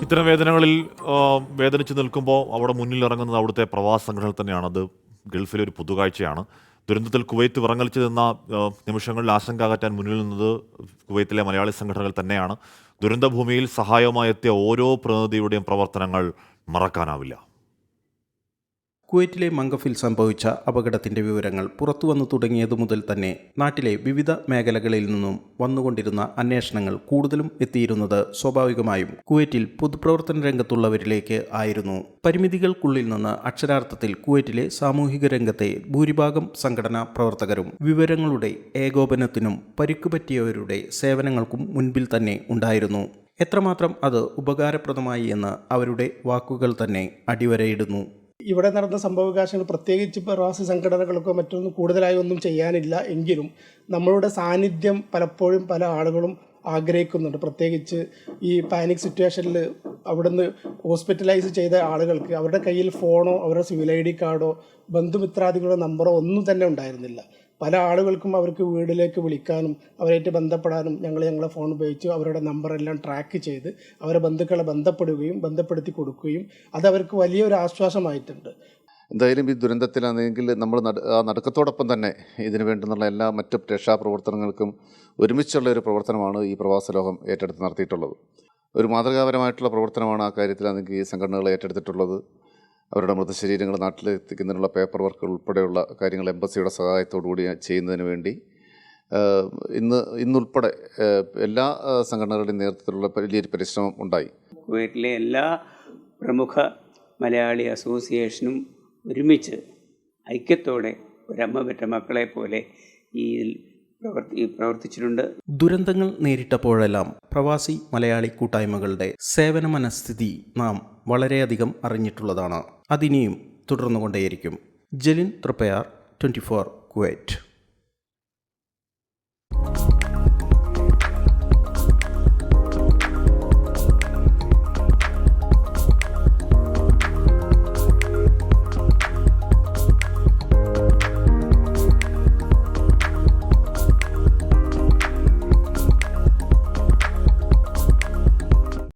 ഇത്തരം വേദനകളിൽ വേദനിച്ച് നിൽക്കുമ്പോൾ അവിടെ മുന്നിലിറങ്ങുന്നത് അവിടുത്തെ പ്രവാസ സംഘടനകൾ തന്നെയാണ്. അത് ഗൾഫിലെ ഒരു പൊതുകാഴ്ചയാണ്. ദുരന്തത്തിൽ കുവൈത്ത് വിറങ്ങലിച്ചു നിന്ന നിമിഷങ്ങളിൽ ആശങ്ക അകറ്റാൻ മുന്നിൽ നിന്നത് കുവൈത്തിലെ മലയാളി സംഘടനകൾ തന്നെയാണ്. ദുരന്തഭൂമിയിൽ സഹായവുമായി എത്തിയ ഓരോ പ്രതിനിധിയുടെയും പ്രവർത്തനങ്ങൾ മറക്കാനാവില്ല. കുവൈറ്റിലെ മംഗഫിൽ സംഭവിച്ച അപകടത്തിൻ്റെ വിവരങ്ങൾ പുറത്തുവന്നു തുടങ്ങിയതു മുതൽ തന്നെ നാട്ടിലെ വിവിധ മേഖലകളിൽ നിന്നും വന്നുകൊണ്ടിരുന്ന അന്വേഷണങ്ങൾ കൂടുതലും എത്തിയിരുന്നത് സ്വാഭാവികമായും കുവൈറ്റിൽ പൊതുപ്രവർത്തന രംഗത്തുള്ളവരിലേക്ക് ആയിരുന്നു. പരിമിതികൾക്കുള്ളിൽ നിന്ന് അക്ഷരാർത്ഥത്തിൽ കുവൈറ്റിലെ സാമൂഹിക രംഗത്തെ ഭൂരിഭാഗം സംഘടനാ പ്രവർത്തകരും വിവരങ്ങളുടെ ഏകോപനത്തിനും പരിക്കുപറ്റിയവരുടെ സേവനങ്ങൾക്കും മുൻപിൽ തന്നെ ഉണ്ടായിരുന്നു. എത്രമാത്രം അത് ഉപകാരപ്രദമായി എന്ന് അവരുടെ വാക്കുകൾ തന്നെ അടിവരയിടുന്നു. ഇവിടെ നടന്ന സംഭവവികാസങ്ങൾ പ്രത്യേകിച്ച് പ്രവാസി സംഘടനകൾക്കോ മറ്റൊന്നും കൂടുതലായി ഒന്നും ചെയ്യാനില്ല എങ്കിലും നമ്മളുടെ സാന്നിധ്യം പലപ്പോഴും പല ആളുകളും ആഗ്രഹിക്കുന്നുണ്ട്. പ്രത്യേകിച്ച് ഈ പാനിക് സിറ്റുവേഷനിൽ അവിടുന്ന് ഹോസ്പിറ്റലൈസ് ചെയ്ത ആളുകൾക്ക് അവരുടെ കയ്യിൽ ഫോണോ അവരുടെ സിവിൽ ID കാർഡോ ബന്ധുമിത്രാദികളുടെ നമ്പറോ ഒന്നും തന്നെ ഉണ്ടായിരുന്നില്ല. പല ആളുകൾക്കും അവർക്ക് വീട്ടിലേക്ക് വിളിക്കാനും അവരായിട്ട് ബന്ധപ്പെടാനും ഞങ്ങളെ ഫോൺ ഉപയോഗിച്ച് അവരുടെ നമ്പറെല്ലാം ട്രാക്ക് ചെയ്ത് അവരെ ബന്ധുക്കളെ ബന്ധപ്പെടുത്തി കൊടുക്കുകയും അത് അവർക്ക് വലിയൊരു ആശ്വാസമായിട്ടുണ്ട്. എന്തായാലും ഈ ദുരന്തത്തിലാണെങ്കിൽ നമ്മൾ നടുക്കത്തോടൊപ്പം തന്നെ ഇതിനു വേണ്ടുന്നുള്ള എല്ലാ മറ്റ് രക്ഷാപ്രവർത്തനങ്ങൾക്കും ഒരുമിച്ചുള്ള ഒരു പ്രവർത്തനമാണ് ഈ പ്രവാസ ലോകം ഏറ്റെടുത്ത് നടത്തിയിട്ടുള്ളത്. ഒരു മാതൃകാപരമായിട്ടുള്ള പ്രവർത്തനമാണ് ആ കാര്യത്തിലാണെങ്കിൽ ഈ സംഘടനകൾ ഏറ്റെടുത്തിട്ടുള്ളത്. അവരുടെ മൃതശരീരങ്ങൾ നാട്ടിലെത്തിക്കുന്നതിനുള്ള പേപ്പർ വർക്കുകൾ ഉൾപ്പെടെയുള്ള കാര്യങ്ങൾ എംബസിയുടെ സഹായത്തോടു കൂടി ചെയ്യുന്നതിന് വേണ്ടി ഇന്നുൾപ്പെടെ എല്ലാ സംഘടനകളുടെയും നേതൃത്വത്തിലുള്ള വലിയൊരു പരിശ്രമം ഉണ്ടായി. കുവൈറ്റിലെ എല്ലാ പ്രമുഖ മലയാളി അസോസിയേഷനും ഒരുമിച്ച് ഐക്യത്തോടെ ഒരമ്മ പെറ്റ മക്കളെ പോലെ ഈ പ്രവർത്തിച്ചിട്ടുണ്ട്. ദുരന്തങ്ങൾ നേരിട്ടപ്പോഴെല്ലാം പ്രവാസി മലയാളി കൂട്ടായ്മകളുടെ സേവന മനസ്ഥിതി നാം വളരെയധികം അറിഞ്ഞിട്ടുള്ളതാണ്. അതിനിയും തുടർന്നുകൊണ്ടേയിരിക്കും. ജലിൻ തൃപ്പയാർ, 24 കുവൈറ്റ്.